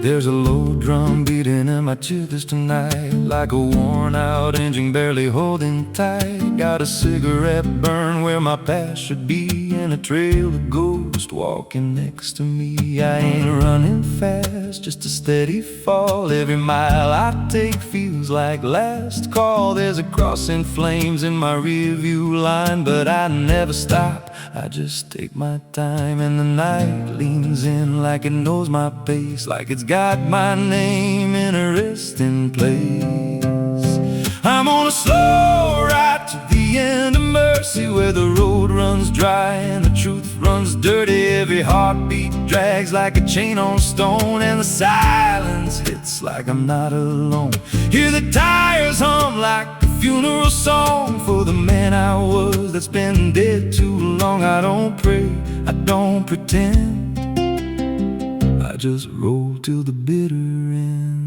There's a low drum beating in my chest tonight, like a worn-out engine barely holding tight. Got a cigarette burn where my past should be, and a trail of ghosts walking next to me. I ain't running fast, just a steady fall. Every mile I take feels like last call. There's a cross in flames in my rearview line, but I never stop, I just take my time. And the night leans in like it knows my pace, like it's got my name in a resting place. I'm on a slow ride to the end of mercy, where the road runs dry and the truth runs dirty. Every heartbeat drags like a chain on stone, and the silence hits like I'm not alone. Hear the tires hum like a funeral song for the man I was that's been dead too long. I don't pray, I don't pretend, I just roll till the bitter end.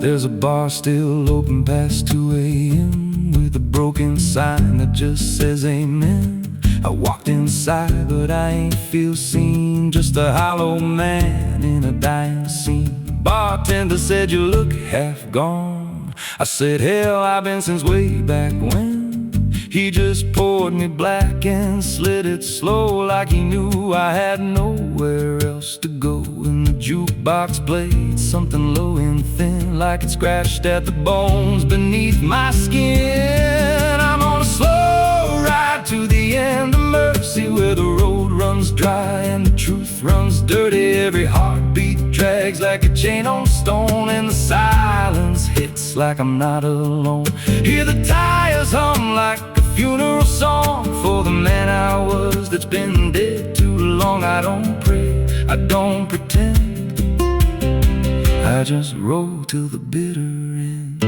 There's a bar still open past 2 a.m. with a broken sign that just says amen. I walked inside but I ain't feel seen, just a hollow man in a dying scene. Bartender said you look half gone. I said hell, I've been since way back when. He just poured me black and slid it slow, like he knew I had nowhere else to go. And the jukebox played something low and thin, like it scratched at the bones beneath my skin. I'm on a slow ride to the end of mercy, where the road runs dry and the truth runs dirty. Every heartbeat drags like a chain on stone, and the silence hits like I'm not alone. Hear the tires hum like a funeral song for the man I was that's been dead too long. I don't pray, I don't pretend, I just roll till the bitter end.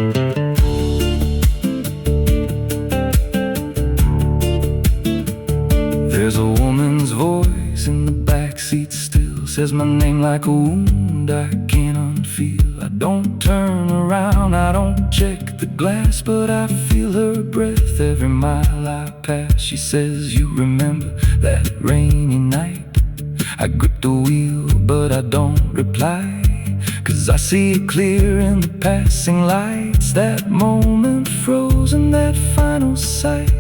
There's a woman's voice in the backseat still, says my name like a wound I can't unfeel. I don't turn around, I don't check the glass, but I feel her breath every mile I pass. She says, you remember that rainy night? I grip the wheel but I don't reply, 'cause I see it clear in the passing lights. That moment frozen, that final sight,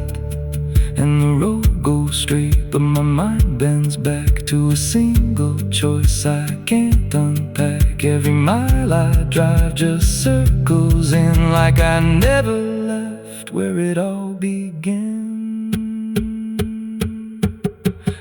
and the road goes straight, but my mind bends back to a single choice I can't unpack. Every mile I drive just circles in, like I never left where it all began.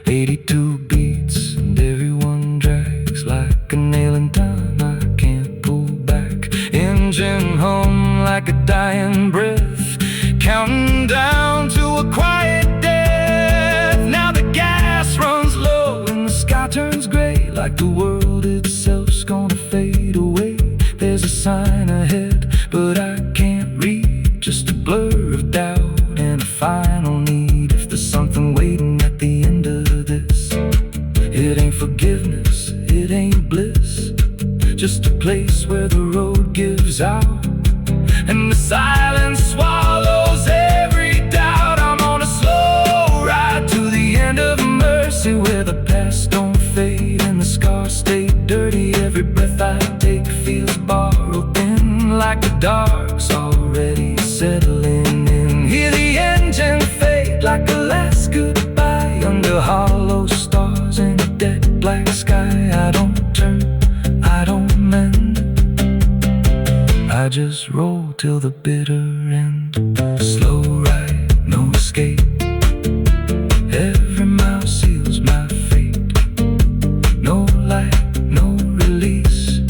82 beats and everyone drags like a nail in time I can't pull back. Engine hum like a dying breath, counting down to a quiet death. Now the gas runs low and the sky turns gray, like the world itself's gonna fade away. There's a sign ahead but I can't read, just a blur of doubt and a final need. If there's something waiting at the end of this, it ain't forgiveness, it ain't bliss, just a place where the road gives out and the silence swallows every doubt. I'm on a slow ride to the end of mercy, where the past don't fade and the scars stay dirty. Every breath I take feels borrowed in, like the dark's already settling in. Hear the engine fade like a last goodbye under hollow stars in a dead black sky. I don't turn, I don't mend, I just roll till the bitter end. Slow ride, no escape, every mile seals my fate. No light, no release,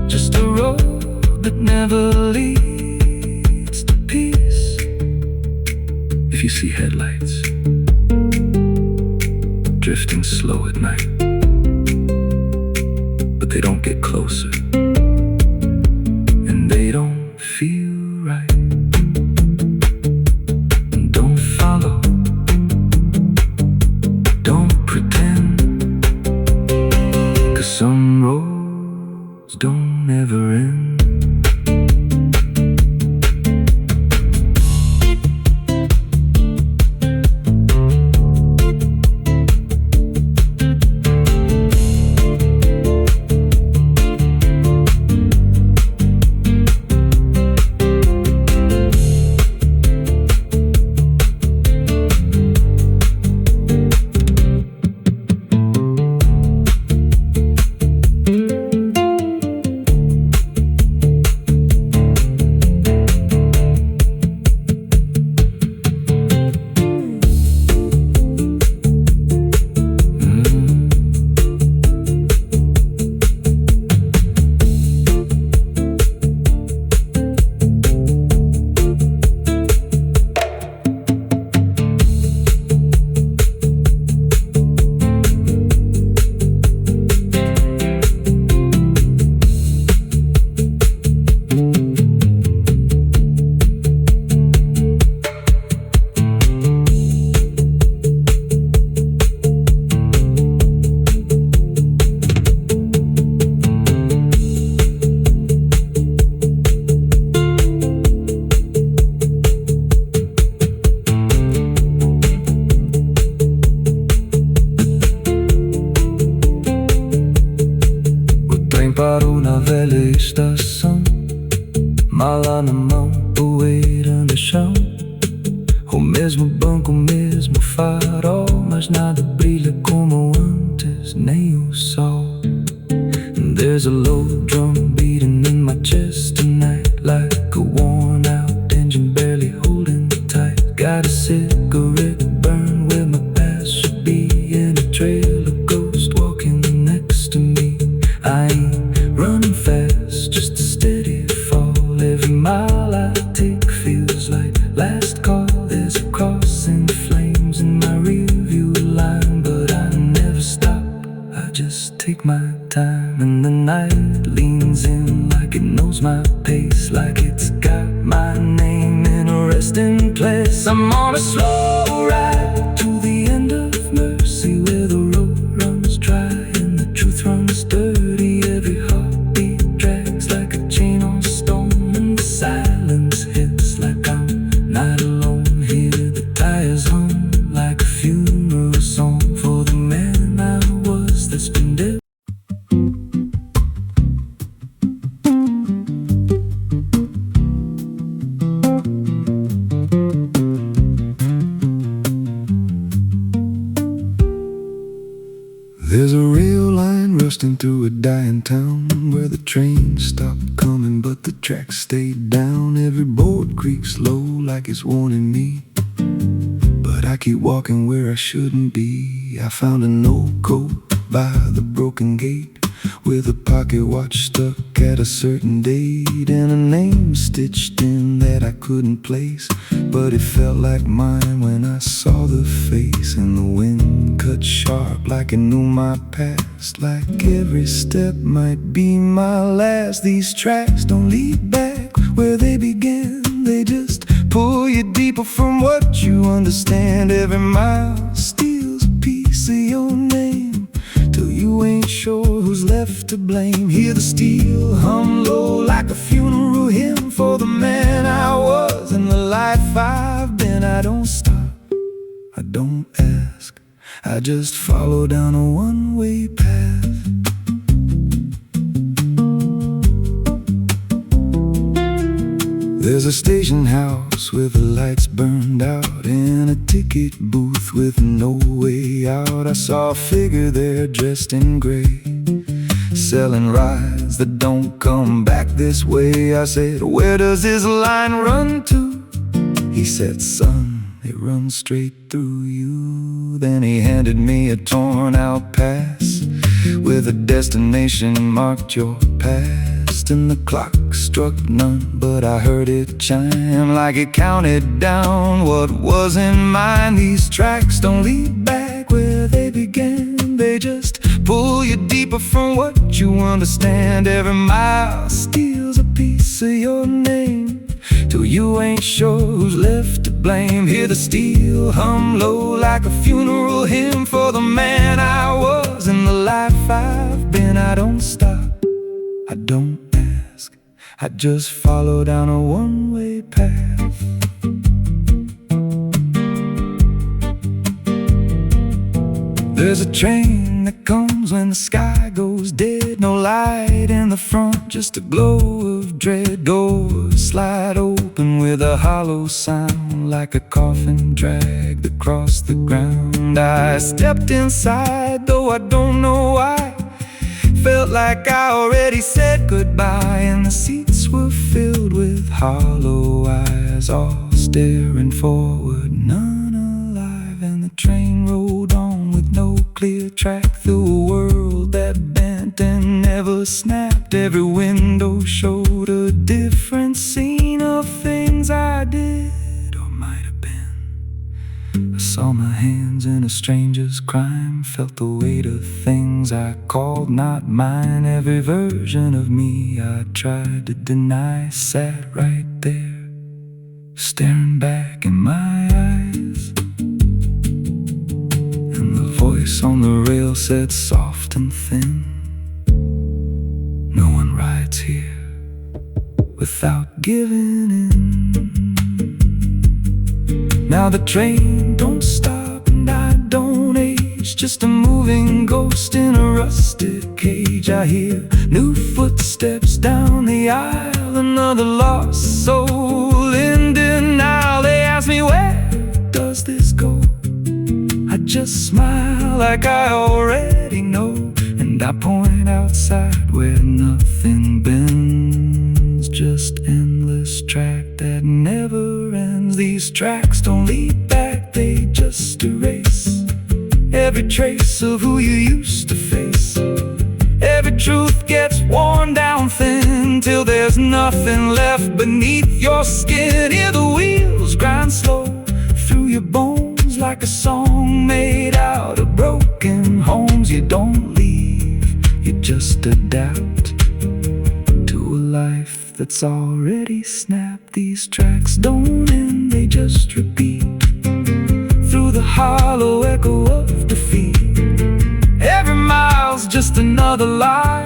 just a road that never leads to peace. If you see headlights drifting slow at night, but they don't get closer, they don't feel right. Don't follow, don't pretend, 'cause some roads don't ever end. oh, mas nada brilha como antes, nem o sol. And there's a low drum beating in my chest tonight, like a worn out engine barely holding tight. Got a cigarette burn where my past should be, and a trail of ghosts walking next to me. I ain't running fast, just a steady fall. Every mile I take feels like last call. There's a cross in flames in my rearview line, but I never stop, I just take my time. And the night leans in like it knows my pace, like it's got my name in a resting place. I'm on a slow ride to the end of mercy, where the road runs dry and the truth runs dirty. Every heartbeat drags like a chain on stone, and the silence hits like I'm not alone here. The tires hum like a funeral song for the man I was that's been dead. There's a rail line rusting through a dying town, where the trains stopped coming but the tracks stayed down. Every board creaks low like it's warning me, but I keep walking where I shouldn't be. I found an old coat by the broken gate, with a pocket watch stuck at a certain date, and a name stitched in that I couldn't place, but it felt like mine when I saw the face. And the wind cut sharp like it knew my past, like every step might be my last. These tracks don't lead back where they began, they just pull you deeper from what you understand. Every mile steals a piece of your name, till you ain't sure who's left to blame. Hear the steel hum low like a funeral hymn for the man I was and the life I've been. I don't stop, I don't ask, I just follow down a one-way path. There's a station house with the lights burned out, and a ticket booth with no way out. I saw a figure there dressed in gray, selling rides that don't come back this way. I said, where does this line run to? He said, son, it runs straight through you. Then he handed me a torn out pass with a destination marked your past. And the clock struck none, but I heard it chime like it counted down what wasn't mine. These tracks don't lead back where they began, they just pull you deeper from what you understand. Every mile steals a piece of your name, till you ain't sure who's left to blame. Hear the steel hum low like a funeral hymn for the man I was and the life I've been. I don't stop, I don't ask, I just follow down a one-way path. There's a train that comes when the sky goes dead. No light in the front, just a glow of dread. Doors slide open with a hollow sound, like a coffin dragged across the ground. I stepped inside, though I don't know why. Felt like I already said goodbye, and the seats were filled with hollow eyes, all staring forward, none alive. And the train rolled on with no clear track through a world that bent and never snapped. Every window showed a different scene of things I did or might have been. I saw my hands in a stranger's crime, felt the weight of things I called not mine. Every version of me I tried to deny sat right there, staring back in my eyes. And the voice on the rail said soft and thin, no one rides here without giving in. Now the train don't stop and I don't age, just a moving ghost in a rusted cage. I hear new footsteps down the aisle, another lost soul in denial. They ask me, where does this go? I just smile like I already know, and I point outside where nothing bends. Just endless track that never ends. These tracks don't lead back, they just erase every trace of who you used to face. Every truth gets worn down thin till there's nothing left beneath your skin. Hear the wheels grind slow through your bones like a song made out of broken homes. You don't leave, you just adapt to a life that's already snapped. These tracks don't end, they just repeat through the hollow echo of defeat. Every mile's just another lie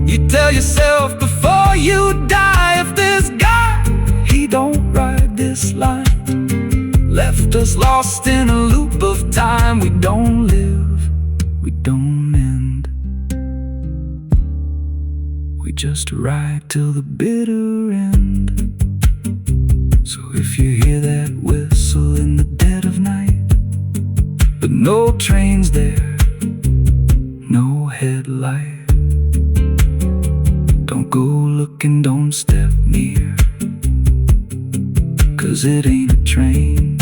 you tell yourself before you die. If this guy, he don't ride this line, left us lost in a loop of time. We don't live, we don't end, we just ride till the bitter end. So if you hear that whistle in the dead of night, but no trains there, no headlight, don't go looking, don't step near, 'cause it ain't a train,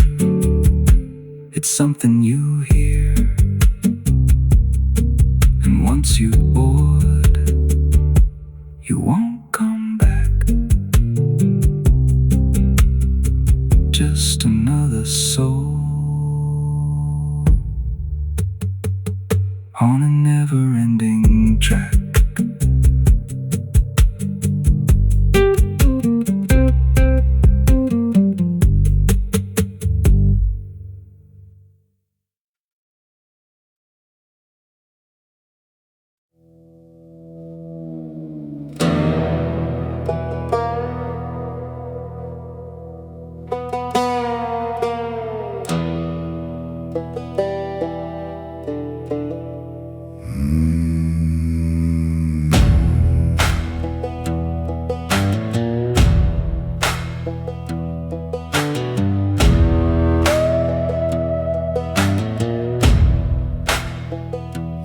it's something you hear. And once you board, you won't come back. Just another soul on a never-ending track.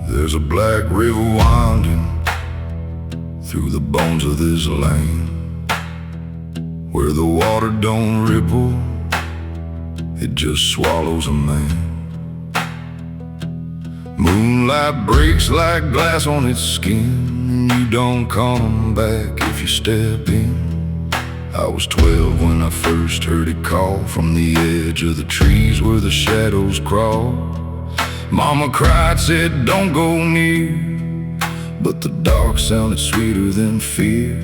There's a black river winding through the bones of this land, where the water don't ripple, it just swallows a man. Moonlight breaks like glass on its skin, and you don't come back if you step in. I was 12 when I first heard it call from the edge of the trees where the shadows crawl. Mama cried, said don't go near, but the dark sounded sweeter than fear.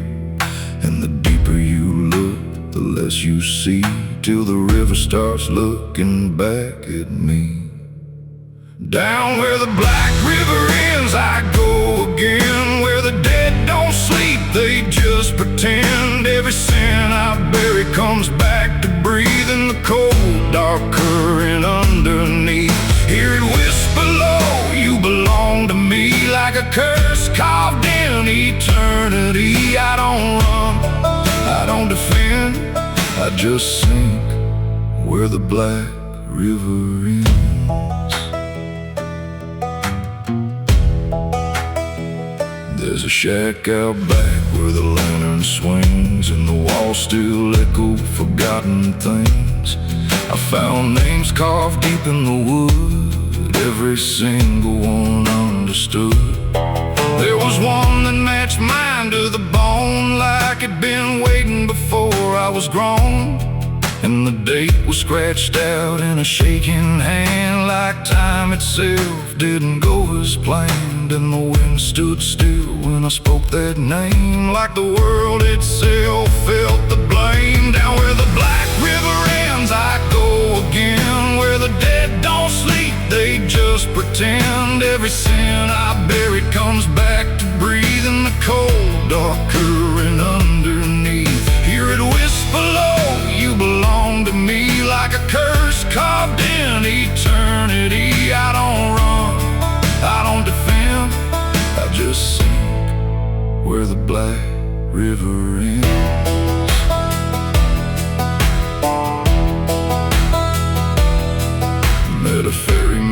And the deeper you look, the less you see, till the river starts looking back at me. Down where the black river ends I go again, where the dead don't sleep, they just pretend. Every sin I bury comes back to breathe in the cold, dark current underneath. Hear it whisper low, you belong to me, like a curse carved in eternity. I don't run, I don't defend, I just sink where the black river ends. There's a shack out back where the lantern swings, and the walls still echo forgotten things. I found names carved deep in the wood, every single one understood. There was one that matched mine to the bone, like it'd been waiting before I was grown. And the date was scratched out in a shaking hand, like time itself didn't go as planned. And the wind stood still when I spoke that name, like the world itself felt the blame. Down where the black river ends I go again, where the dead don't sleep, they just pretend. Every sin I buried comes back to breathe in the cold, dark current underneath. Hear it whisper low, you belong to me, like a curse carved in eternity. I don't run, I don't defend, I just sink where the black river ends. Met a ferryman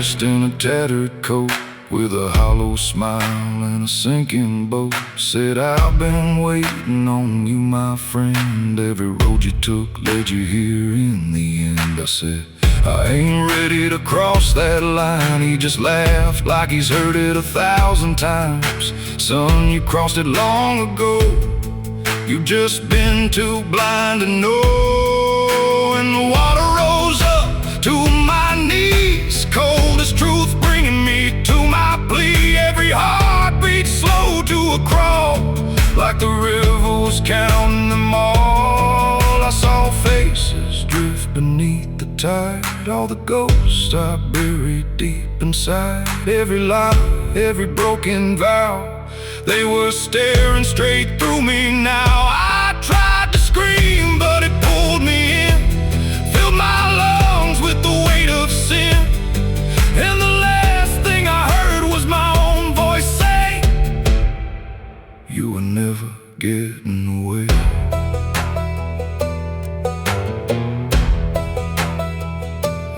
dressed in a tattered coat, with a hollow smile and a sinking boat, said, I've been waiting on you, my friend. Every road you took led you here in the end. I said, I ain't ready to cross that line. He just laughed like he's heard it 1,000 times. Son, you crossed it long ago. You've just been too blind to know. And the water rose up to my knees, cold as truth, bringing me to my plea. Every heartbeat slow to a crawl, like the river was counting them all. I saw faces drift beneath the tide, all the ghosts I buried deep inside. Every lie, every broken vow, they were staring straight through me now. I tried to scream, but it pulled me in, filled my lungs with the weight of sin. And the last thing I heard was my own voice say, you were never getting away.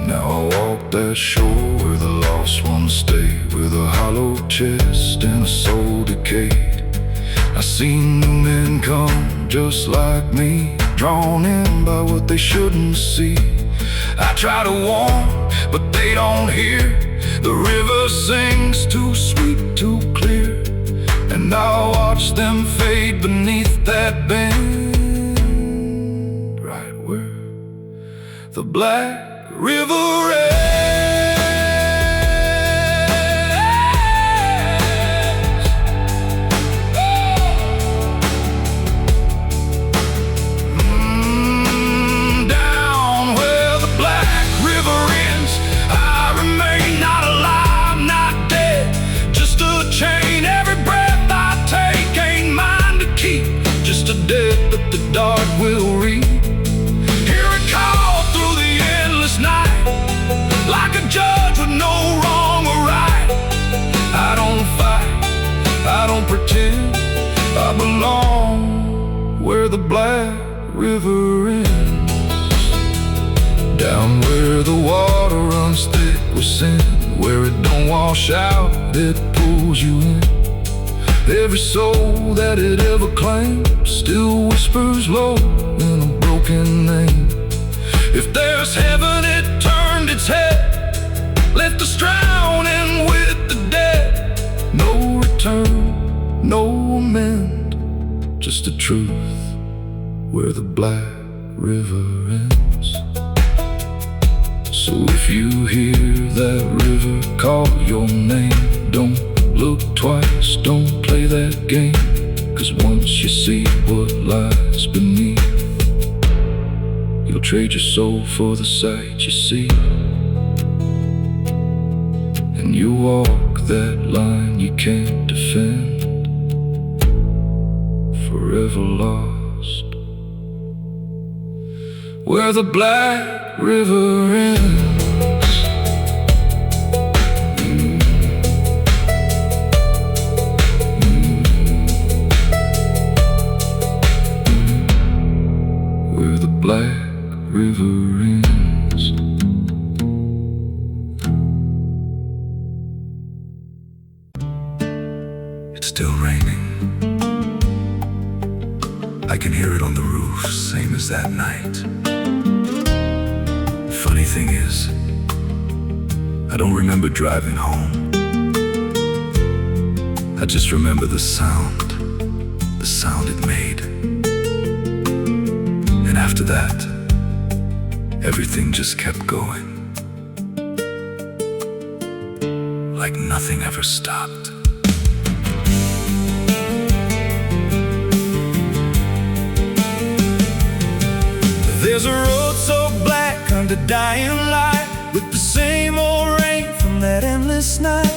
Now I walk that shore where the lost ones stay, with a hollow chest and a soul decayed. I seen new men come just like me, drawn in by what they shouldn't see. I try to warn, but they don't hear. The river sings too sweet, too clear, and I watch them fade beneath that bend, right where the black river ends. Down where the black river ends, I remain not alive, not dead, just a chain. Every breath I take ain't mine to keep, just a debt that the dark will reap. Hear it call through the endless night, like a judge with no wrong or right. I don't fight, I don't pretend, I belong where the black river ends. Down where the water runs thick with sin, where it don't wash out, it pulls you in. Every soul that it ever claimed still whispers low in a broken name. If there's heaven, it turned its head, left us drowning with the dead. No return, no amend, just the truth where the black river ends. So if you hear that river call your name, don't look twice, don't play that game, 'cause once you see what lies beneath, you'll trade your soul for the sight you see. And you walk that line you can't defend, forever lost where the black river ends. Where the black river ends. It's still raining. I can hear it on the roof, same as that night. Funny thing is, I don't remember driving home. I just remember the sound it made. And after that, everything just kept going, like nothing ever stopped. There's a road so black under dying light, with the same old rain from that endless night.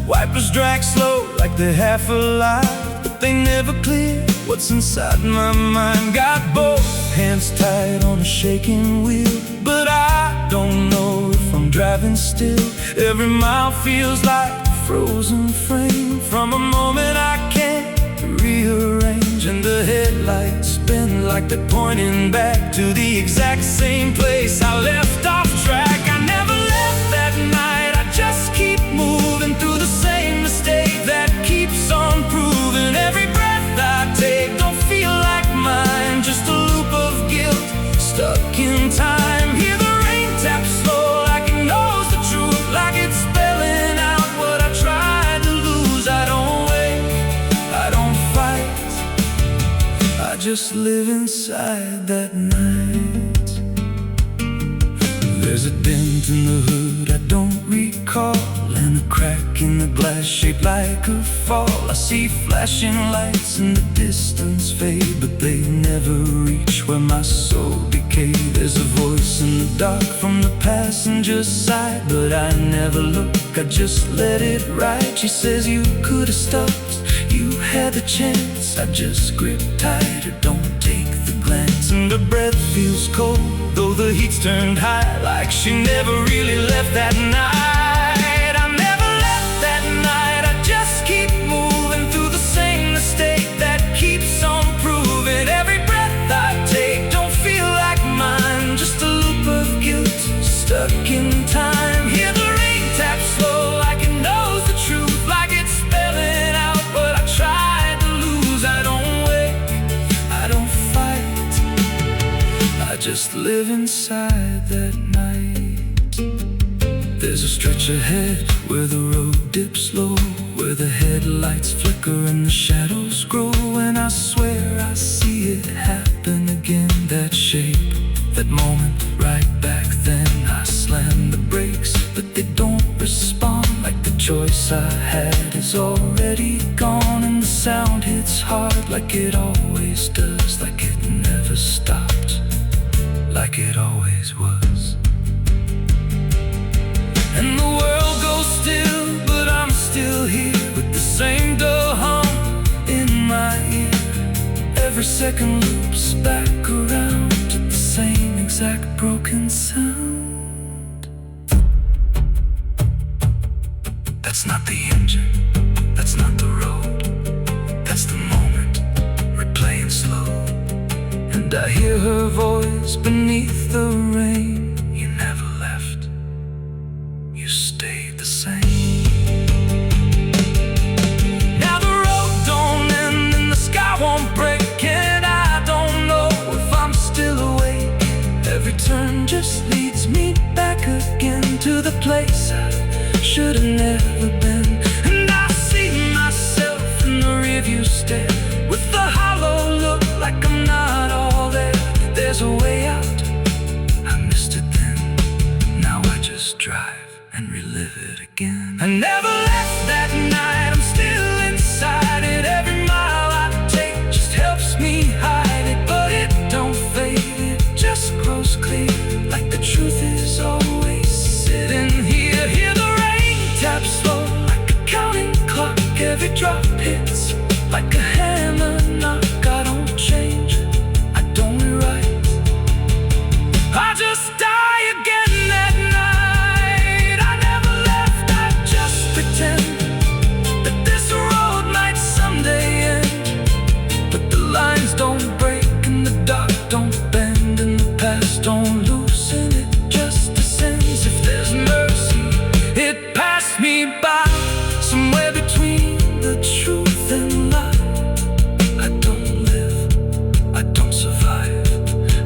Wipers drag slow like they're half alive, but they never clear what's inside my mind. Got both hands tied on a shaking wheel, but I don't know if I'm driving still. Every mile feels like a frozen frame from a moment I can't rearrange. And the headlights spin like they're pointing back to the exact same place I left off track. I never left that night, I just just live inside that night. There's a dent in the hood I don't recall, and a crack in the glass shaped like a fall. I see flashing lights in the distance fade, but they never reach where my soul decay. There's a voice in the dark from the passenger side, but I never look, I just let it ride. She says you could have stopped, you had the chance. I just grip tighter, don't take the glance. And her breath feels cold, though the heat's turned high, like she never really left that night. I never left that night, I just keep moving through the same mistake that keeps on proving. Every breath I take don't feel like mine, just a loop of guilt stuck in time. Hear the rain tap slow like it knows the truth, like it's spelling out what I tried to lose. I don't wait, I don't fight, I just live inside that night. There's a stretch ahead where the road dips low, where the headlights flicker and the shadows grow. And I swear I see it happen again, that shape, that moment right back then. I slam the brakes, but they don't respond, like the choice I had is already gone. And the sound hits hard like it always does, like it never stopped, like it always was. And the world goes still, but I'm still here, with the same dull hum in my ear. Every second loops back around to the same exact broken sound. That's not the engine, that's not the road, that's the moment, replaying slow. And I hear her voice beneath the rain. You never left, you stayed the same. Now the road don't end and the sky won't break, and I don't know if I'm still awake. Every turn just leads me back again to the place I should have never been. And I see myself in the rearview stare, with the hollow look like I'm not all there. There's a way out, I missed it then, now I just drive and relive it again. I never left that night, I'm still inside it. Every mile I take just helps me hide it, but it don't fade, it just grows clear, like the truth is always sitting here. Hear the rain tap slow like a counting clock, every drop hits like a hammer knock. I don't change, I don't rewrite, I just die again that night. I never left, I just pretend that this road might someday end. But the lines don't break and the dark don't bend, and the past don't loosen, it just descends. If there's mercy, it passed me by, somewhere between the truth and lie. I don't live, I don't survive,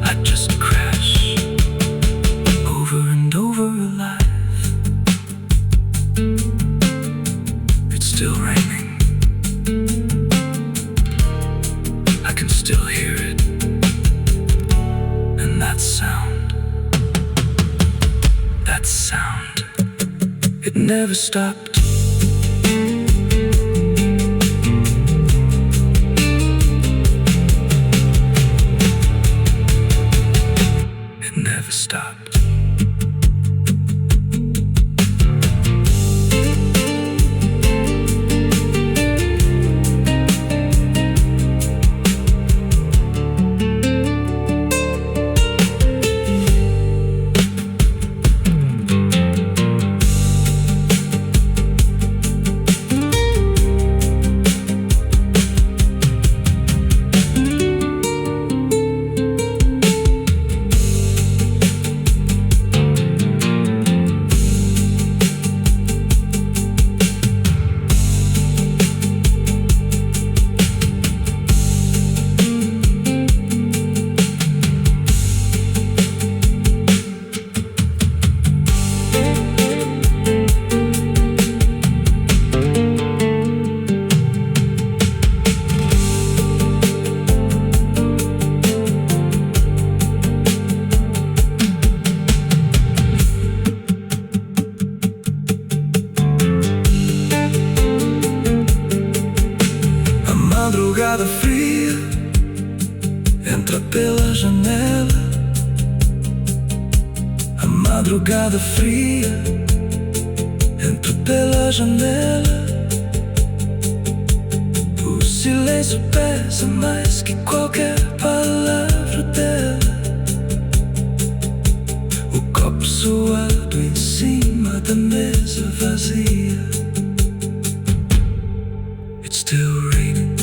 I just crash over and over alive. It's still raining, I can still hear it, and that sound, it never stopped. It never stopped. madrugada fria, entra pela janela. A madrugada fria entra pela janela. O silêncio pesa mais que qualquer palavra dela. O copo suado em cima da mesa vazia. It's still raining.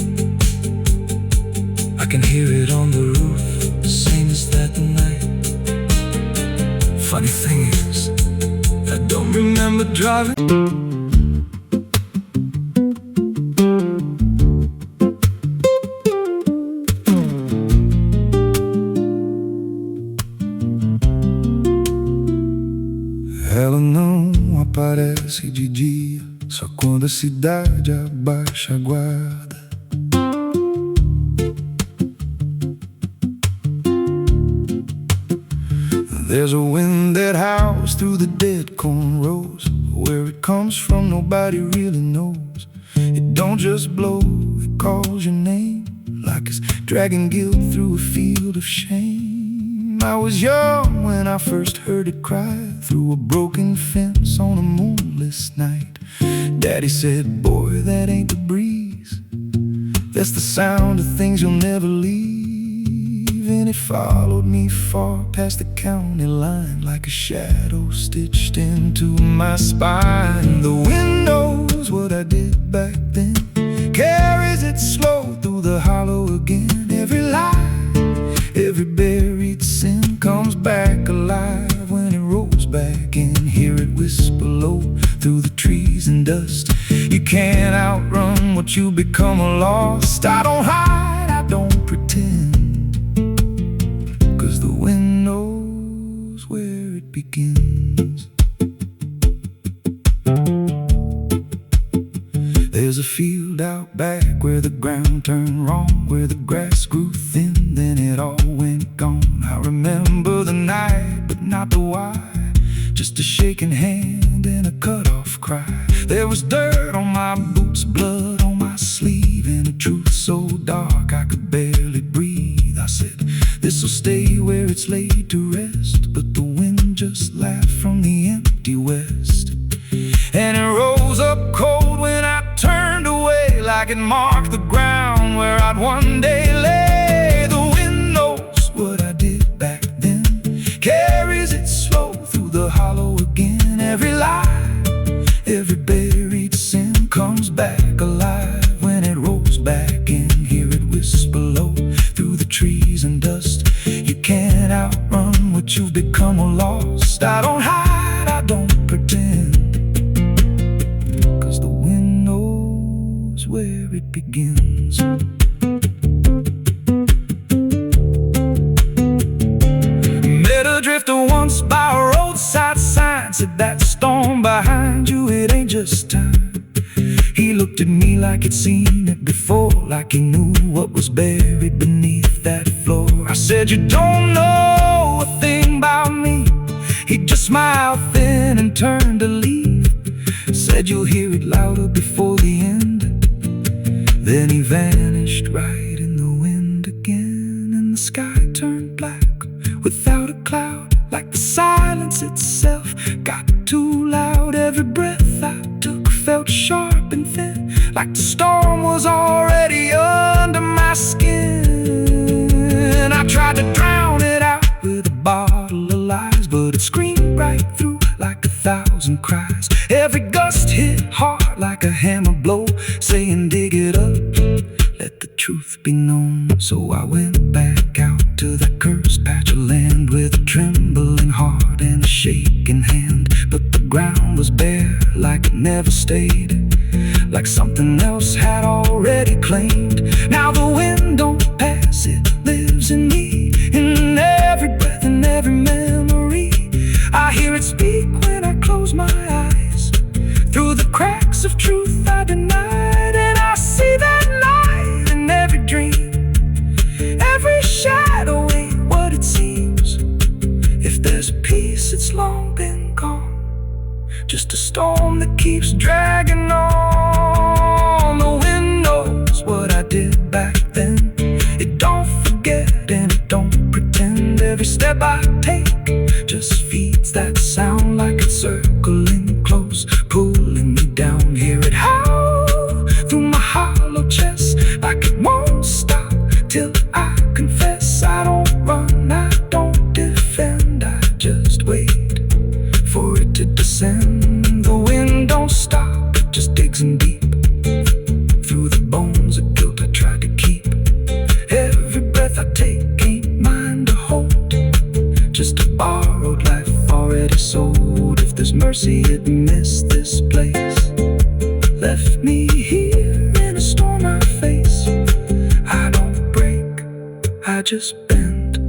I can hear it on the roof, same as that night. Funny thing is, I don't remember driving. Ela não aparece de dia, só quando a cidade abaixa a guarda. There's a wind that howls through the dead corn rows. Where it comes from nobody really knows. It don't just blow, it calls your name, like it's dragging guilt through a field of shame. I was young when I first heard it cry through a broken fence on a moonless night. Daddy said, boy, that ain't the breeze, that's the sound of things you'll never leave. And it followed me far past the county line, like a shadow stitched into my spine. The wind knows what I did back then, carries it slow through the hollow again. Every lie, every buried sin comes back alive when it rolls back in. Hear it whisper low through the trees and dust. You can't outrun what you become lost. I don't hide, I don't pretend, 'cause the wind knows where it begins. There's a field out back where the ground turned wrong, where the grass grew thin, then it all went gone. I remember the night, but not the why, just a shaking hand and a cut-off cry. There was dirt on my boots, blood on my sleeve, and a truth so dark I could barely breathe. I said, this'll stay where it's laid to rest, but the wind just laughed from the empty west. And it rose up cold when I turned away, like it marked the ground where I'd one day lay. The wind knows what I did back then, carries it slow through the hollow again. Every lie, every buried sin comes back alive when it rolls back in. Hear it whisper low through the trees and dust. You can't outrun what you've become or lost. I don't hide, I don't pretend, 'cause the wind knows where it begins. Met a drifter once by a roadside sign, said that storm behind you, it ain't just time. He looked at me like he'd seen it before, like he knew what was buried beneath that floor. I said, you don't know a thing about me. He just smiled thin and turned to leave. Said you'll hear it louder before the end. Then he vanished right in the wind again, and the sky turned black without a cloud, like the silence itself got too loud. Every breath I took felt sharp and thin, like the storm was already under my skin. I tried to drown it out with a bottle of lies, but it screamed right through like 1,000 cries. Every gust hit hard like a hammer blow, saying dig it up, let the truth be known. So I went back out to that cursed patch of land with a trembling heart and a shaking hand. But the ground was bare like it never stayed, like something else had already claimed. Now the wind don't pass, it lives in me, in every breath and every memory. I hear it speak when I close my eyes, through the cracks of truth I denied. And I see that light in every dream, every shadow ain't what it seems. If there's peace, it's long been gone, just a storm that keeps dragging on. The wind knows what I did back then. It don't forget and it don't pretend. Every step I take just feeds that sound like it's circling close, pulling me down. Hear it howl through my hollow chest like it won't stop till I confess. I don't run, I don't defend, I just wait for it to descend. The wind don't stop, it just digs in deep through the bones of guilt I tried to keep. Every breath I take ain't mine to hold, just a borrowed life already sold. If there's mercy, it missed this place, left me here in a storm I face. I don't break, I just bend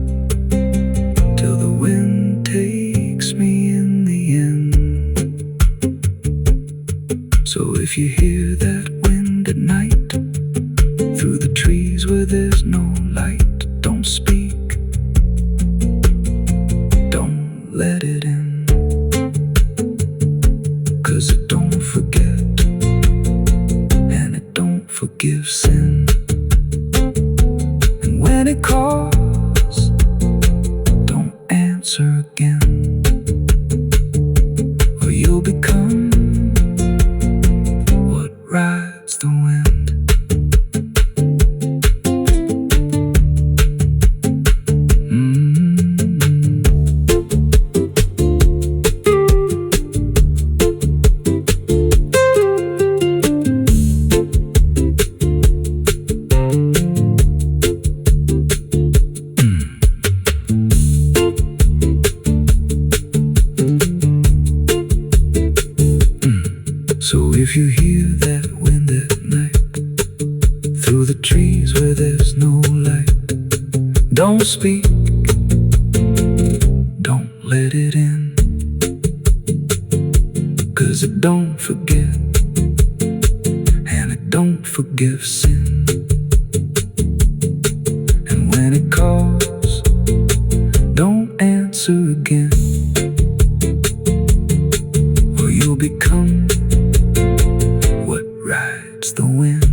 till the wind takes me in the end. So if you hear that wind at night through the trees where there's no light, don't speak, don't let it in, 'cause it don't forget and it don't forgive sin. And when it calls, don't answer again, or you'll become what rides the wind. So if you hear that wind at night through the trees where there's no light, don't speak, don't let it in, 'cause it don't forget and it don't forgive sin. And when it calls, don't answer again, or you'll become what rides the wind.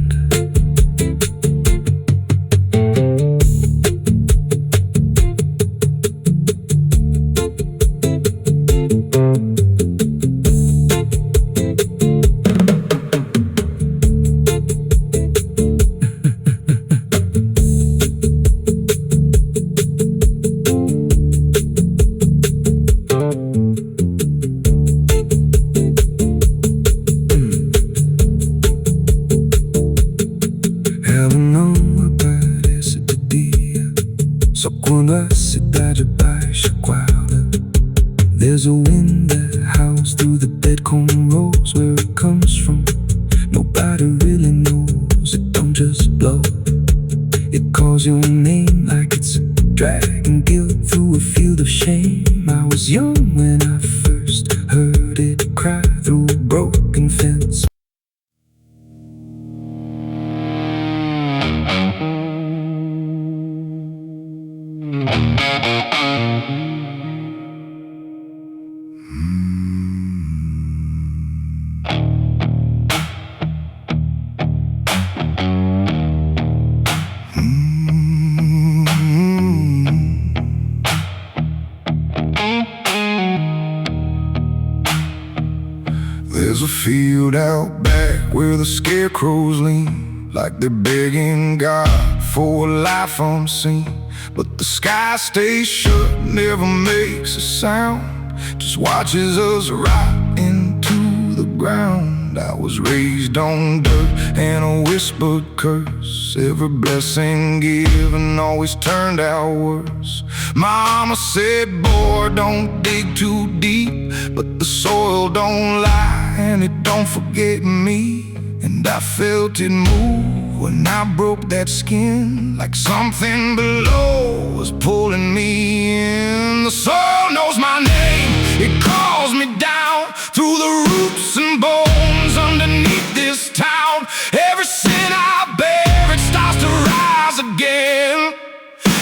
So quando a cidade baixa guarda, there's a wind that howls through the dead corn rows. Where it comes from, nobody really knows. It don't just blow, it calls your name like it's dragging guilt through a field of shame. I was young when I first heard it cry through a broken fence. There's a field out back where the scarecrows lean, like they're begging God for a life unseen. But the sky stays shut, never makes a sound, just watches us rot into the ground. I was raised on dirt and a whispered curse. Every blessing given always turned out worse. Mama said, boy, don't dig too deep, but the soil don't lie and it don't forget me. And I felt it move when I broke that skin, like something below was pulling me in. The soil knows my name, it calls me down through the roots and bones underneath this town. Every sin I bear, it starts to rise again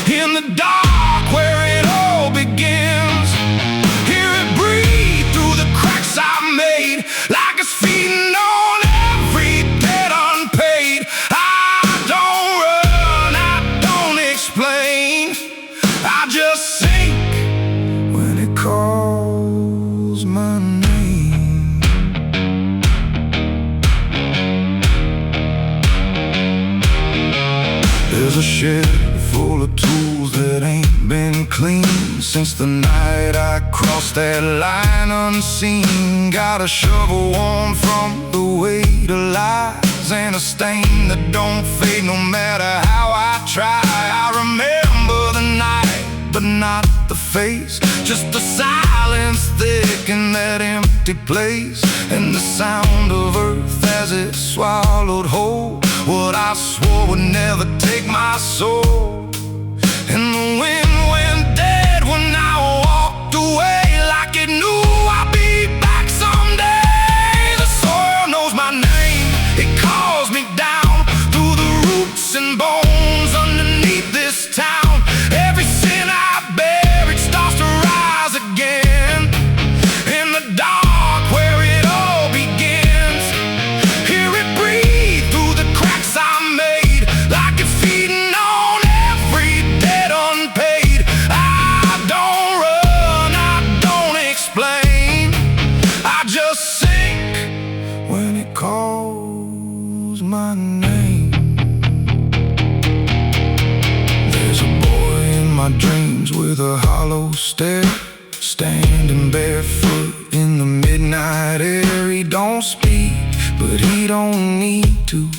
in the dark where it all begins. Hear it breathe through the cracks I made, like it's feeding on every debt unpaid. I don't run, a shed full of tools that ain't been cleaned since the night I crossed that line unseen. Got a shovel worn from the weight of lies and a stain that don't fade no matter how I try. I remember the night, but not the face, just the silence thick in that empty place, and the sound of earth as it swallowed whole what I swore would never take my soul. And the wind went dead when I walked away, like it knew I'd be back someday. The soil knows my name, it calls me down through the roots and bones underneath this town. Every sin I bear, it starts to rise again in the dark where it all begins. Hear it breathe through the cracks I made, like it's feeding on every debt unpaid. I don't run, I don't explain, I just sink when it calls my name. There's a boy in my dreams with a hollow stare, standing barefoot in the midnight air. He don't speak, but he don't need to.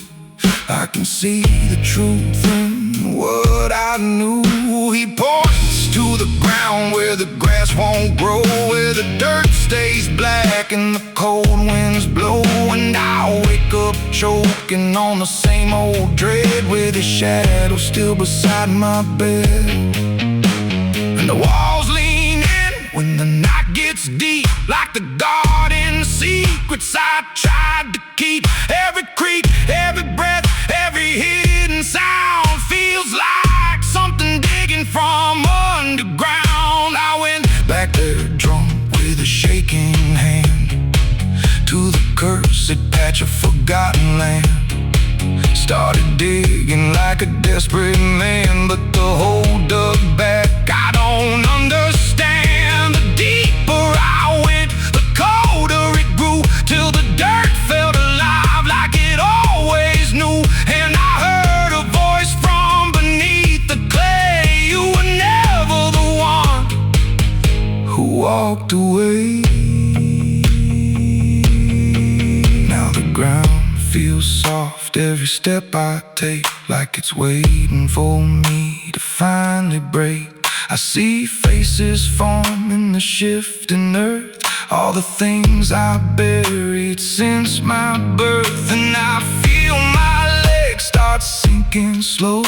I can see the truth in what I knew. He points to the ground where the grass won't grow, where the dirt stays black and the cold winds blow. And I wake up choking on the same old dread, with his shadow still beside my bed. And the walls lean in when the night gets deep, like the garden secrets I tried to keep. Every creak, every breath, every hidden sound feels like something digging from underground. I went back there drunk with a shaking hand to the cursed patch of forgotten land. Started digging like a desperate man, but the hole dug back. I don't understand. The deeper I went, the colder it grew, till the dirt felt alive like it always knew. And I heard a voice from beneath the clay. You were never the one who walked away. Now the ground feels soft every step I take, like it's waiting for me to finally break. I see faces form in the shifting earth, all the things I buried since my birth. And I feel my legs start sinking slow,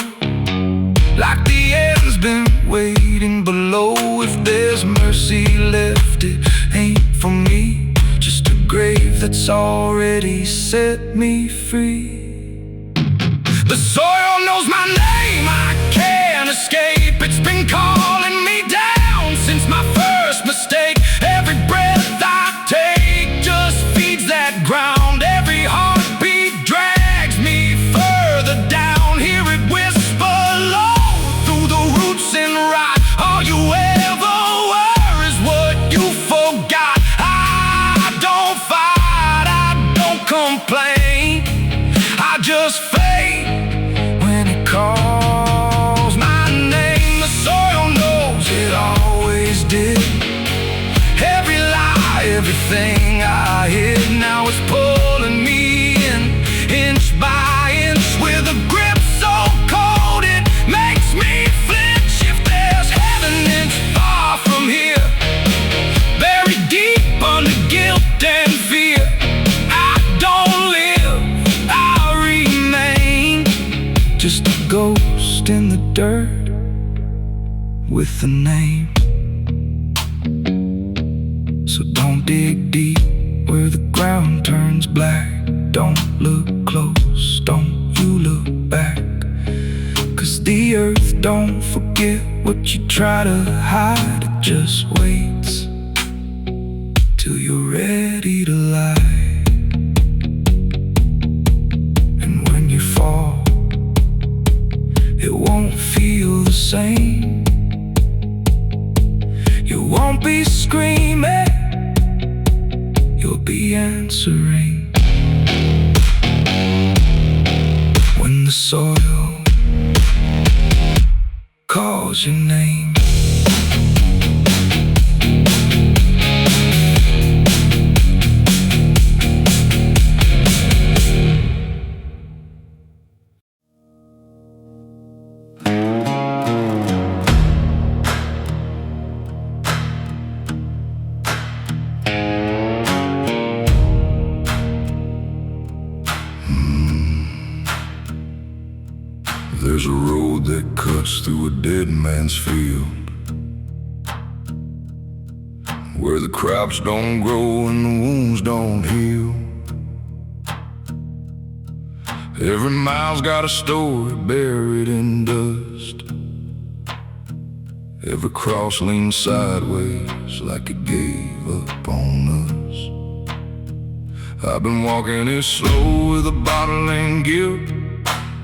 like the end's been waiting below. If there's mercy left, it ain't for me, just a grave that's already set me free. The soil knows my name, I can't escape. It's been calling me down since my first mistake. Every breath I take just feeds that ground. Every heartbeat drags me further down. Hear it whisper low through the roots and rot. All you ever were is what you forgot. I don't fight, I don't complain, I just fade when it calls my name. The soil knows it always did. Every lie, everything I hid, now it's pulling me in, inch by inch, with a grip so cold it makes me flinch. If there's heaven, it's far from here, buried deep under guilt and fear. I don't live, I remain, just a ghost in the dirt with a name. So don't dig deep where the ground turns black. Don't look close, don't you look back, 'cause the earth don't forget what you try to hide. It just waits till you're ready to lie. And when you fall, it won't feel the same. You won't be screaming, you'll be answering. When the soil was your name? There's a road that cuts through a dead man's field, where the crops don't grow and the wounds don't heal. Every mile's got a story buried in dust. Every cross leans sideways like it gave up on us. I've been walking it slow with a bottle and guilt,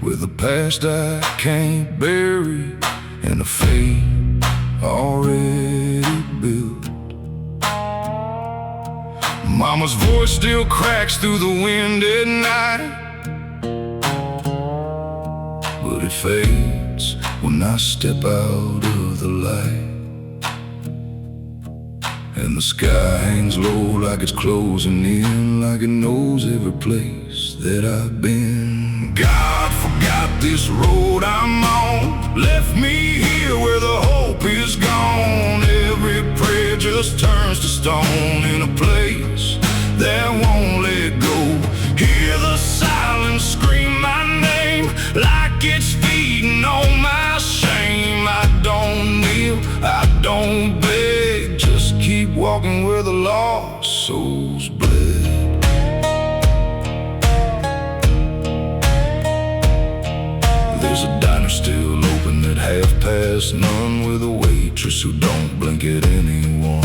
with a past I can't bury and a fate already built. Mama's voice still cracks through the wind at night, but it fades when I step out of the light. And the sky hangs low like it's closing in, like it knows every place that I've been. God forgot this road I'm on, left me here where the hope is gone. Every prayer just turns to stone in a place that won't let go. Hear the silence scream my name like it's feeding on my shame. I don't kneel, I don't beg, just keep walking where the lost souls bled. There's a diner still open at none, with a waitress who don't blink at anyone.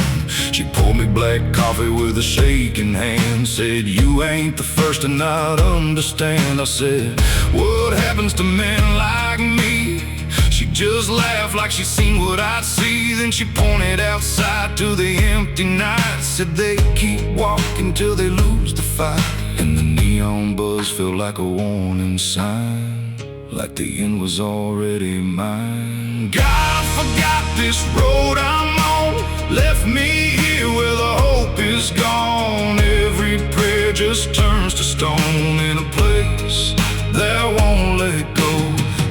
She poured me black coffee with a shaking hand, said, "You ain't the first to not understand." I said, "What happens to men like me?" She just laughed like she seen what I'd see. Then she pointed outside to the empty night, said they keep walking till they lose the fight. And the neon buzz felt like a warning sign, like the end was already mine. God forgot this road I'm on, left me here where the hope is gone. Every prayer just turns to stone in a place that won't let go.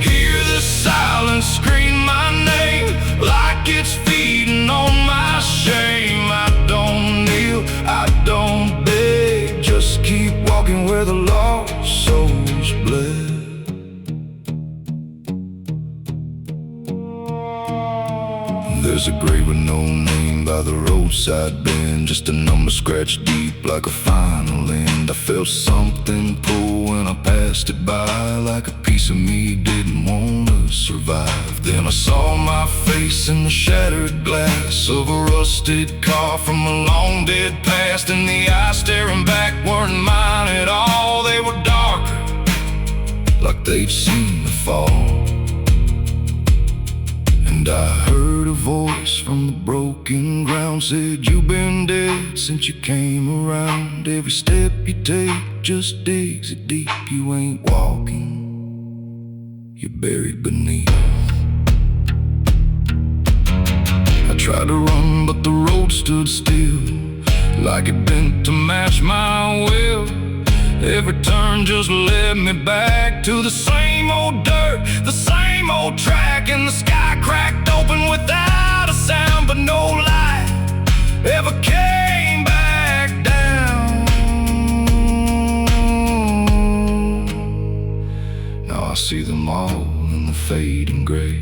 Hear the silence scream my name like it's feeding on my shame. I don't kneel, I don't beg, just keep walking where the lost souls bled. There's a grave with no name by the roadside bend, just a number scratched deep like a final end. I felt something pull when I passed it by, like a piece of me didn't want to survive. Then I saw my face in the shattered glass of a rusted car from a long dead past, and the eyes staring back weren't mine at all. They were darker, like they'd seen me fall. And I heard a voice from the broken ground, said, "You've been dead since you came around. Every step you take just digs it deep. You ain't walking, you're buried beneath." I tried to run, but the road stood still, like it bent to match my will. Every turn just led me back to the same old dirt, the same old track, and the sky cracked open without a sound, but no light ever came back down. Now I see them all in the fading gray,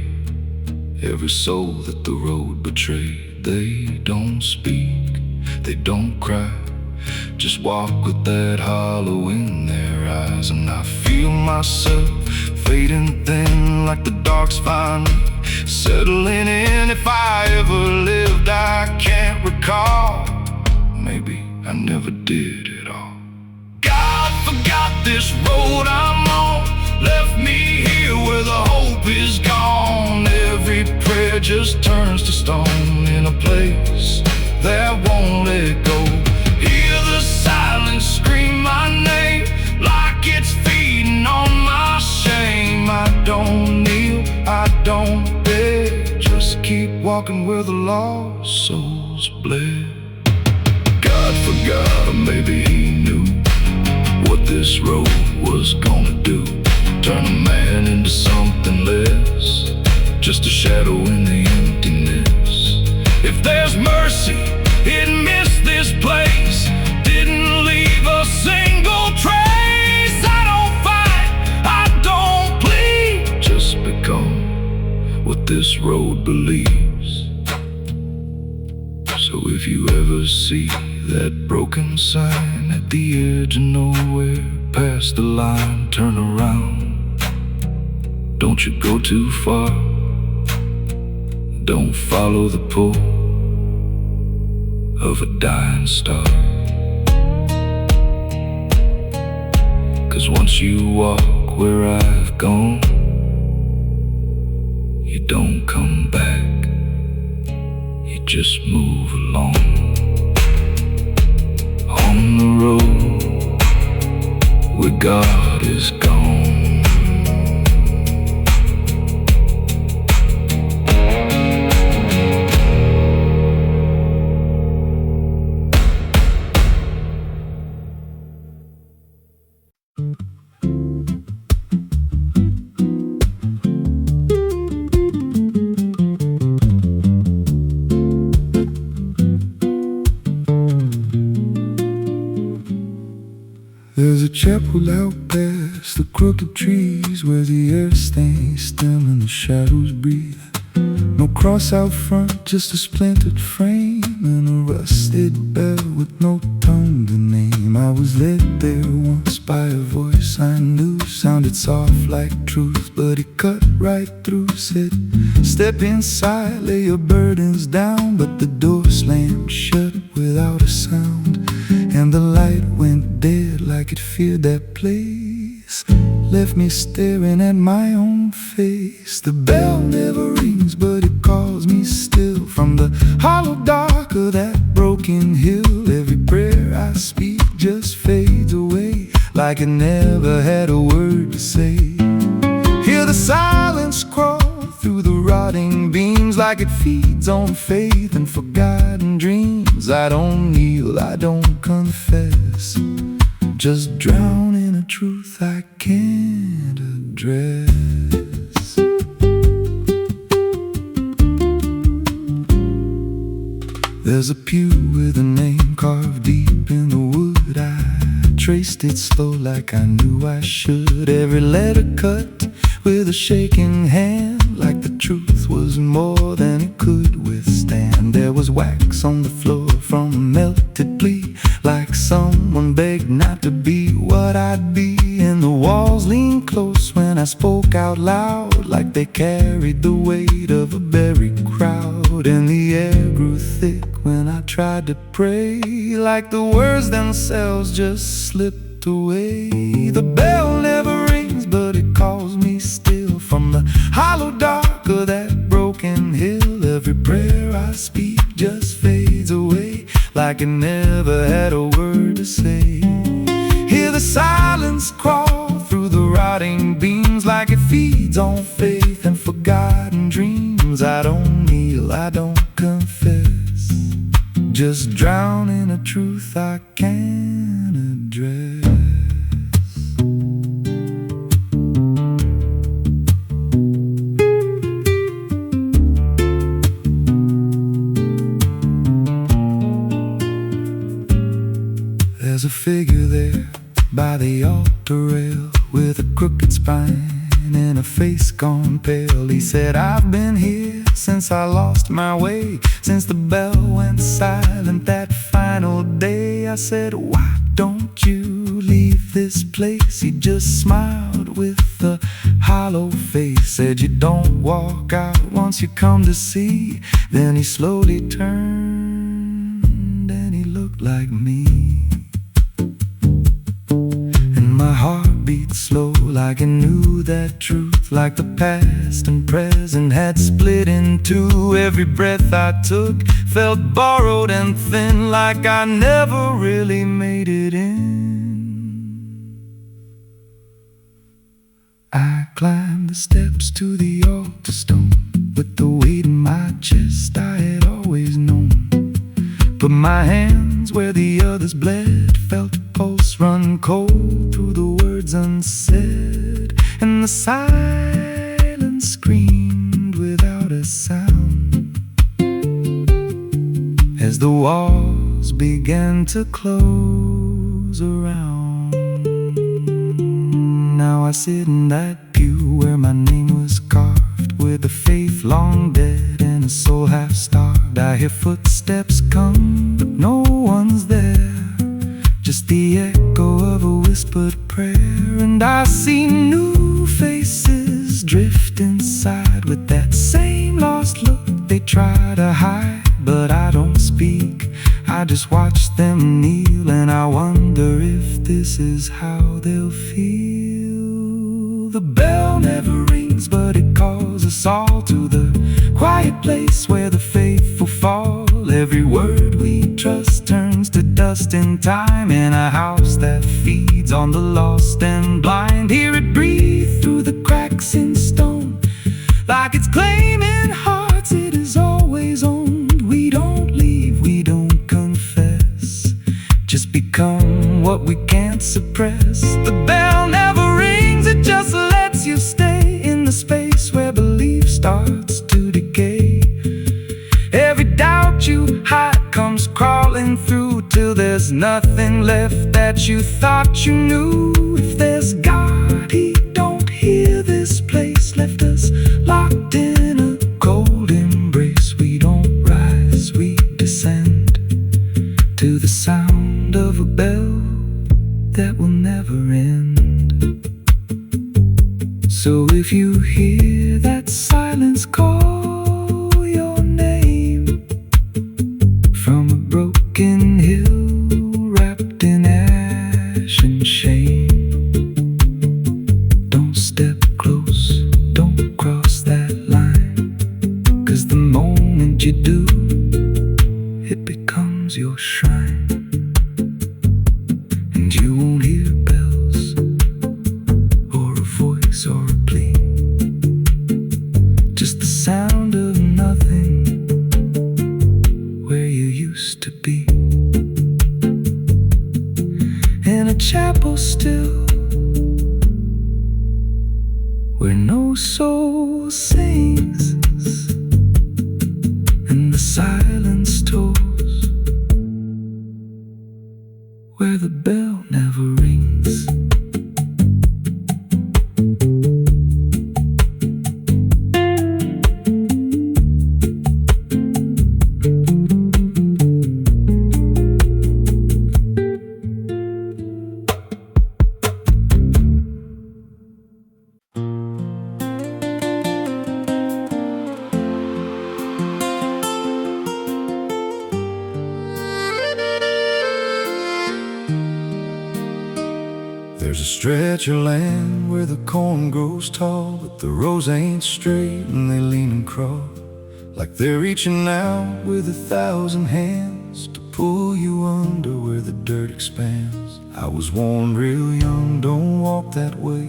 every soul that the road betrayed. They don't speak, they don't cry, just walk with that hollow in their eyes. And I feel myself fading thin, like the dark's finally settling in. If I ever lived, I can't recall. Maybe I never did at all. God forgot this road I'm on, left me here where the hope is gone. Every prayer just turns to stone in a place that won't let go. Hear the silence scream my name like it's feeding on my shame. I don't kneel, I don't beg, walking where the lost souls bled. God forgot, or maybe he knew what this road was gonna do. Turn a man into something less, just a shadow in the emptiness. If there's mercy, it missed this place, didn't leave a single trace. I don't fight, I don't plead, just become what this road believes. So if you ever see that broken sign at the edge of nowhere, past the line, turn around. Don't you go too far, don't follow the pull of a dying star. 'Cause once you walk where I've gone, you don't come back, you just move along. On the road where God is gone. There's a chapel out past the crooked trees, where the air stains still and the shadows breathe. No cross out front, just a splintered frame and a rusted bell with no tongue to name. I was led there once by a voice I knew, sounded soft like truth, but it cut right through. Said, step inside, lay your burdens down. But the door slammed shut without a sound, and the light went dead like it feared that place. Left me staring at my own face. The bell never rings, but it calls me still. From the hollow dark of that broken hill, every prayer I speak just fades away, like it never had a word to say. Hear the silence crawl through the rotting beams, like it feeds on faith and forgotten dreams. I don't kneel, I don't confess, just drown in a truth I can't address. There's a pew with a name carved deep in the wood. I traced it slow like I knew I should. Every letter cut with a shaking hand, like the truth was more than it could withstand. There was wax on the floor from a melted plea, like someone begged not to be what I'd be. And the walls leaned close when I spoke out loud, like they carried the weight of a buried crowd. And the air grew thick when I tried to pray, like the words themselves just slipped away. The bell never rings, but it calls me still. From the hollow dark of that broken hill, every prayer I speak just fades away, like it never had a word to say. Hear the silence crawl through the rotting beams, like it feeds on faith and forgotten dreams. I don't kneel, I don't confess, just drown in a truth I can't address. There's a figure there by the altar rail, with a crooked spine and a face gone pale. He said, I've been here since I lost my way, since the bell went silent that final day. I said, why don't you leave this place? He just smiled with a hollow face, said, you don't walk out once you come to see. Then he slowly turned and he looked like me. My heart beat slow, like it knew that truth, like the past and present had split in two. Every breath I took felt borrowed and thin, like I never really made it in. I climbed the steps to the altar stone, with the weight in my chest Put my hands where the others bled, felt a pulse run cold through the words unsaid, and the silence screamed without a sound as the walls began to close around. Now I sit in that pew where my name was carved, with a faith long dead and a soul half starved. I hear footsteps come, but no one's there, just the echo of a whispered prayer. And I see new faces drift inside with that same lost look they try to hide. But I don't speak, I just watch them kneel, and I wonder if this is how they'll feel. The bell never rings, but it calls us all to the quiet place where the faithful fall. Every word we trust turns to dust in time, in a house that feeds on the lost and blind. Hear it breathe through the cracks in stone, like it's claiming hearts it is always owned. We don't leave, we don't confess, just become what we can't suppress. The bell never rings, it just lets you stay in the space where belief starts to decay. Every doubt you hide comes crawling through, till there's nothing left that you thought you knew. If there's God, He don't hear this place, left us locked in a cold embrace. We don't rise, we descend to the sound of a bell that will never end. So if you hear that silence call your name from a broken hill wrapped in ash and shame, don't step close, don't cross that line, 'cause the moment you do, it becomes your shrine. And you won't hear bells or a voice or a plea, just the sound of nothing where you used to be. In a chapel still, where no soul sings and the silence tolls, where the bell never rings. There's a stretch of land where the corn grows tall, but the rows ain't straight and they lean and crawl, like they're reaching out with 1,000 hands to pull you under where the dirt expands. I was warned real young, don't walk that way,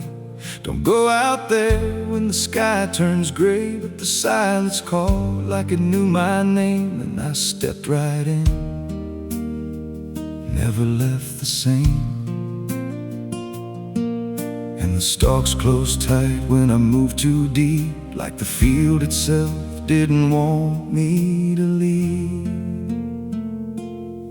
don't go out there when the sky turns gray. But the silence called like it knew my name, and I stepped right in, never left the same. And the stalks closed tight when I moved too deep, like the field itself didn't want me to leave.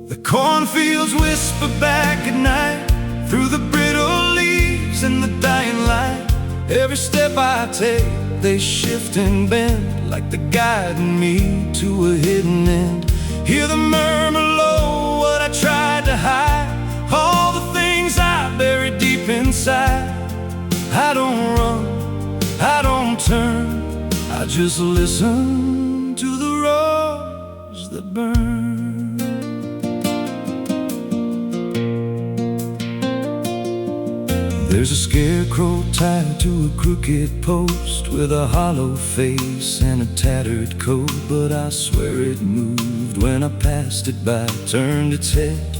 The cornfields whisper back at night through the brittle leaves and the dying light. Every step I take, they shift and bend, like they're guiding me to a hidden end. Hear the murmur low, what I tried to hide, all the things I buried deep inside. I don't run, I don't turn, I just listen to the roars that burn. There's a scarecrow tied to a crooked post with a hollow face and a tattered coat, but I swear it moved when I passed it by, turned its head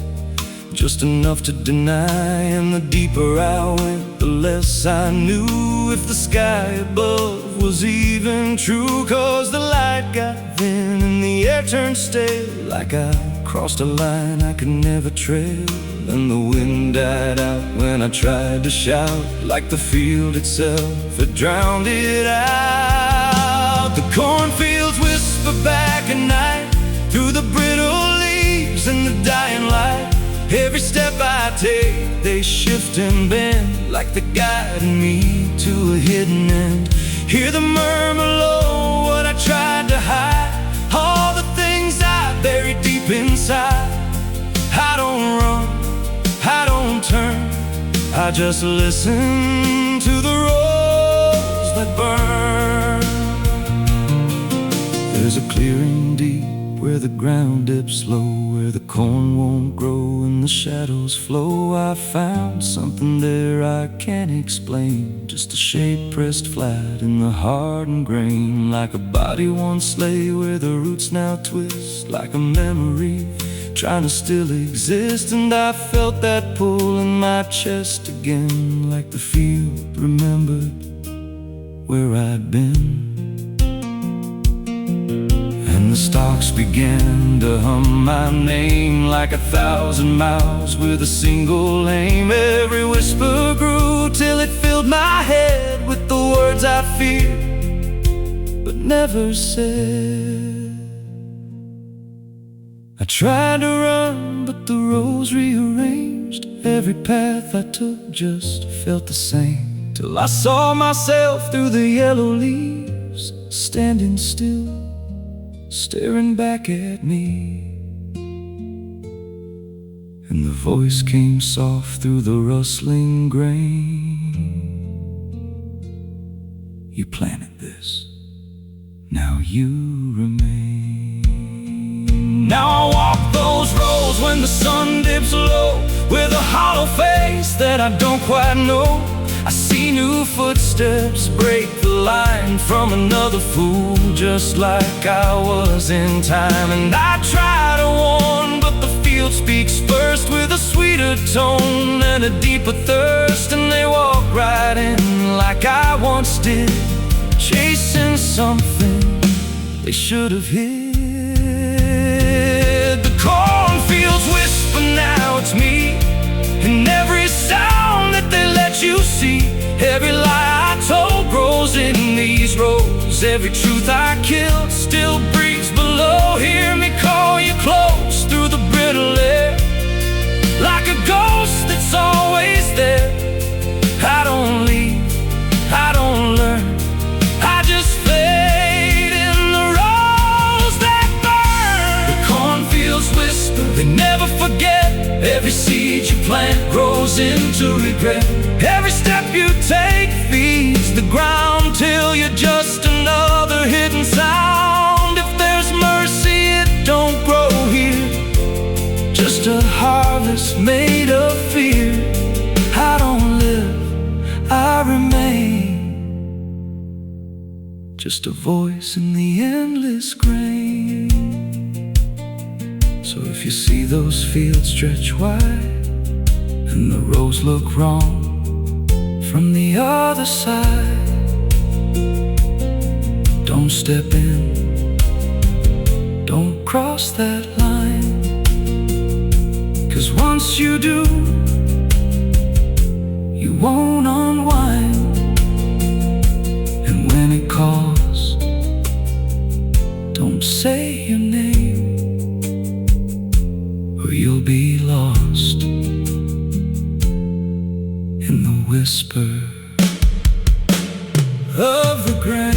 just enough to deny. And the deeper I went, the less I knew if the sky above was even true, 'cause the light got thin and the air turned stale, like I crossed a line I could never trail, and the wind died out when I tried to shout, like the field itself had drowned it out. The cornfields whisper back at night through the brittle leaves and the dying light. Every step I take, they shift and bend, like they're guiding me to a hidden end. Hear the murmur low, what I tried to hide, all the things I buried deep inside. I don't run, I don't turn, I just listen to the rose that burn. There's a clearing deep where the ground dips low, where the corn won't grow and the shadows flow. I found something there I can't explain, just a shape pressed flat in the hardened grain, like a body once lay where the roots now twist, like a memory trying to still exist. And I felt that pull in my chest again, like the field remembered where I'd been. And the stalks began to hum my name, like 1,000 miles with a single aim. Every whisper grew till it filled my head with the words I feared but never said. I tried to run, but the roads rearranged. Every path I took just felt the same, till I saw myself through the yellow leaves, standing still, staring back at me. And the voice came soft through the rustling grain. You planted this, now you remain. Now I walk those roads when the sun dips low, with a hollow face that I don't quite know. I see new footsteps break the line from another fool, just like I was in time. And I try to warn, but the field speaks first, with a sweeter tone and a deeper thirst. And they walk right in like I once did, chasing something they should have hid. The cornfields whisper, now it's me, and every sound that they let you see. Every lie I told grows in these rows. Every truth I killed still breathes below. Hear me call you close through the brittle air, like a ghost that's always there. I don't leave, I don't learn, I just fade in the rose that burn. The cornfields whisper, they never forget. Every seed you plant grows into regret. Every step you take feeds the ground till you're just another hidden sound. If there's mercy, it don't grow here, just a harvest made of fear. I don't live, I remain, just a voice in the endless grain. So if you see those fields stretch wide and the roads look wrong from the other side, don't step in, don't cross that line, 'cause once you do, you won't unwind. And when it calls, don't say your name, or you'll be lost in the whisper of the grain.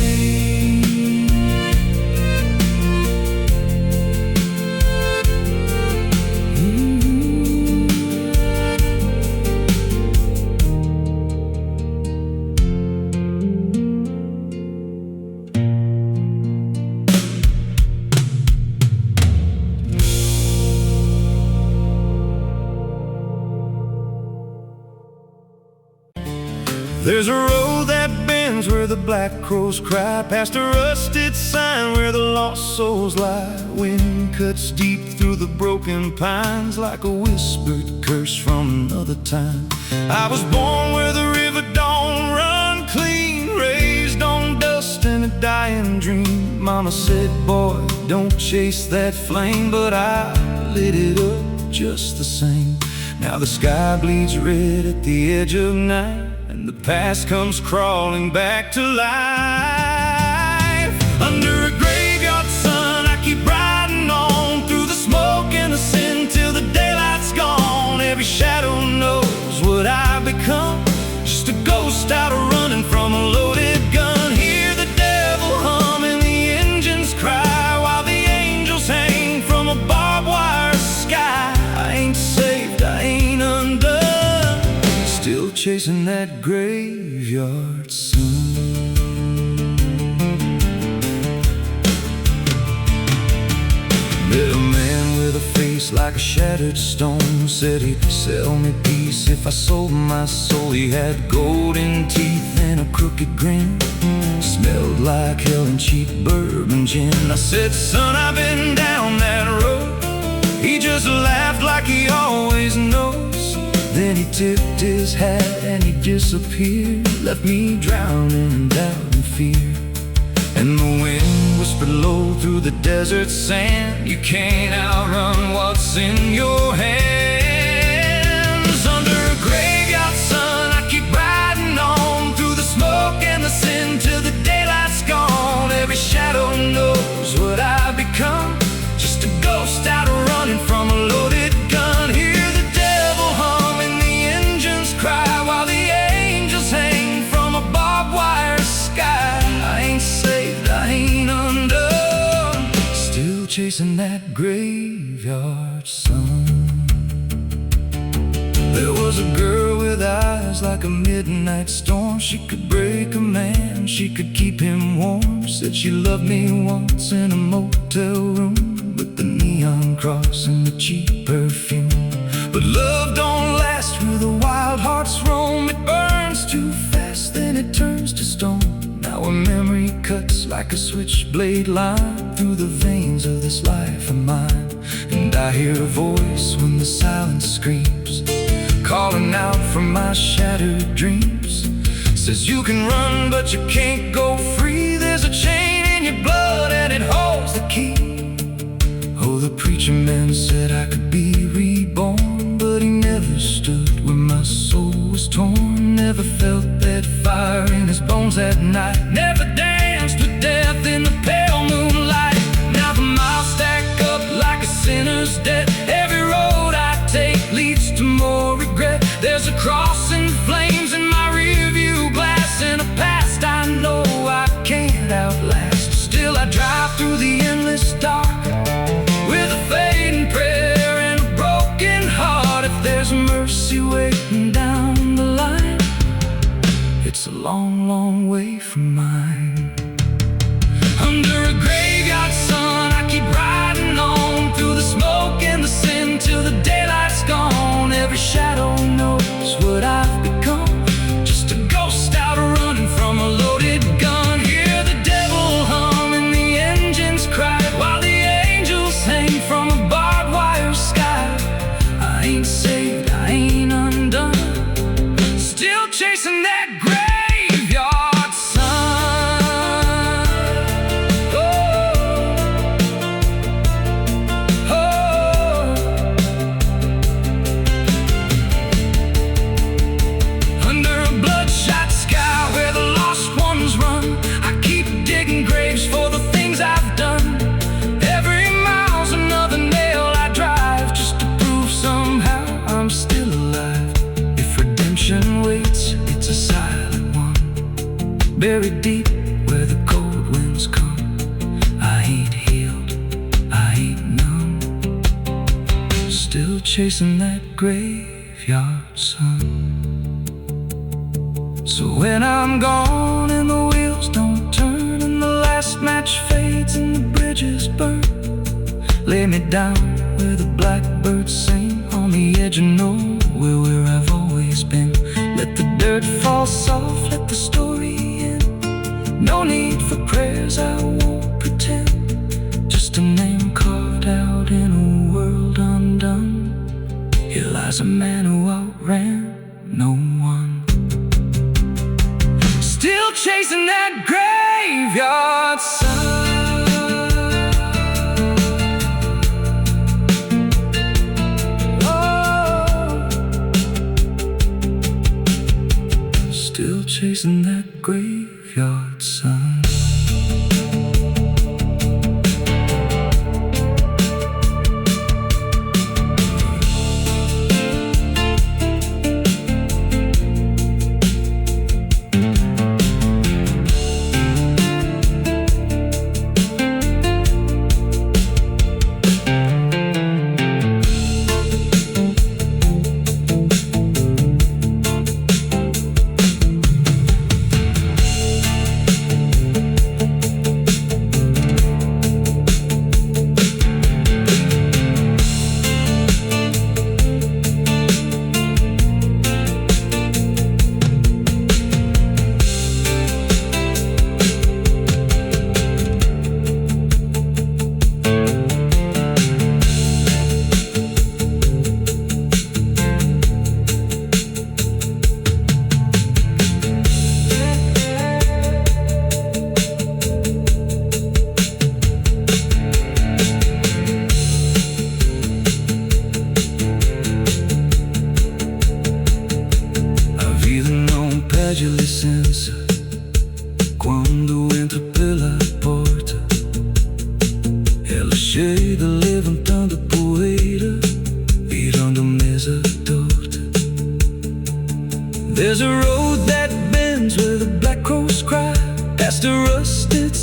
There's a road that bends where the black crows cry, past a rusted sign where the lost souls lie. Wind cuts deep through the broken pines, like a whispered curse from another time. I was born where the river don't run clean, raised on dust and a dying dream. Mama said, boy, don't chase that flame, but I lit it up just the same. Now the sky bleeds red at the edge of night, and the past comes crawling back to life. Under a graveyard sun, I keep riding on through the smoke and the sin till the daylight's gone. Every shadow knows what I've become, just a ghost out running from a loaded gun. Hear the devil hum and the engines cry, while the angels hang from a barbed wire sky. I ain't saved, I ain't undone, still chasing that graveyard sun. Met a man with a face like a shattered stone, said he'd sell me peace if I sold my soul. He had golden teeth and a crooked grin, smelled like hell and cheap bourbon gin. I said, son, I've been down that road. He just laughed like he always knows. Then he tipped his hat and he disappeared, left me drowning in doubt and fear. And the wind whispered low through the desert sand, you can't outrun what's in your hands. Under a graveyard sun, I keep riding on through the smoke and the sin till the daylight's gone. Every shadow knows what I've become, just a ghost out running from a loaded gun. Hear the devil hum and the engines cry, while the angels hang from a barbed wire sky. I ain't saved, I ain't undone, still chasing that graveyard sun. There was a girl with eyes like a midnight storm. She could break a man, she could keep him warm. Said she loved me once in a motel room, with the neon cross and the cheap perfume. But love don't last where the wild hearts roam. It burns too fast, then it turns to stone. Now a memory cuts like a switchblade line through the veins of this life of mine. And I hear a voice when the silence screams, calling out from my shattered dreams. Says you can run but you can't go free. There's a chain in your blood and it holds the key. Oh, the preacher man said I could be reborn, but he never stood where my soul was torn. Never felt that fire in his bones at night, never danced with death in the pale moonlight. Now the miles stack up like a sinner's debt. Every road I take leads to more regret. There's a cross and flames in my rearview glass, and a past I know I can't outlast. Still I drive through the endless dark with a fading prayer and a broken heart. If there's mercy waiting down the line, it's a long, long way from mine. Under a graveyard sun, I keep riding on through the smoke and the sin till the daylight's gone. Every shadow knows what I've become, just a ghost out running from a loaded gun. Hear the devil hum and the engines cry, while the angels hang from a barbed wire sky. I ain't saved, I ain't undone, still chasing that graveyard sun. Oh, oh. Under a bloodshot sky where the lost ones run, I keep digging graves for the things I've done. Every mile's another nail I drive, just to prove somehow I'm still alive. If redemption waits, it's a silent one, buried deep where the cold winds come. I ain't healed, I ain't numb, still chasing that graveyard sun. So when I'm gone and the wheels don't turn, and the last match fades and the bridges burn, lay me down where the blackbirds sing, on the edge of nowhere where I've always been. Let the dirt fall soft, let the story end. No need for prayers, I won't pretend, just a name carved out in a world undone. Here lies a man who outran no one, still chasing that graveyard sun. still chasing that graveyard sun. Pede licença quando entro pela porta. Ela chega levantando poeira, virando mesa torta. There's a road that bends where the black crows cry, past a rusted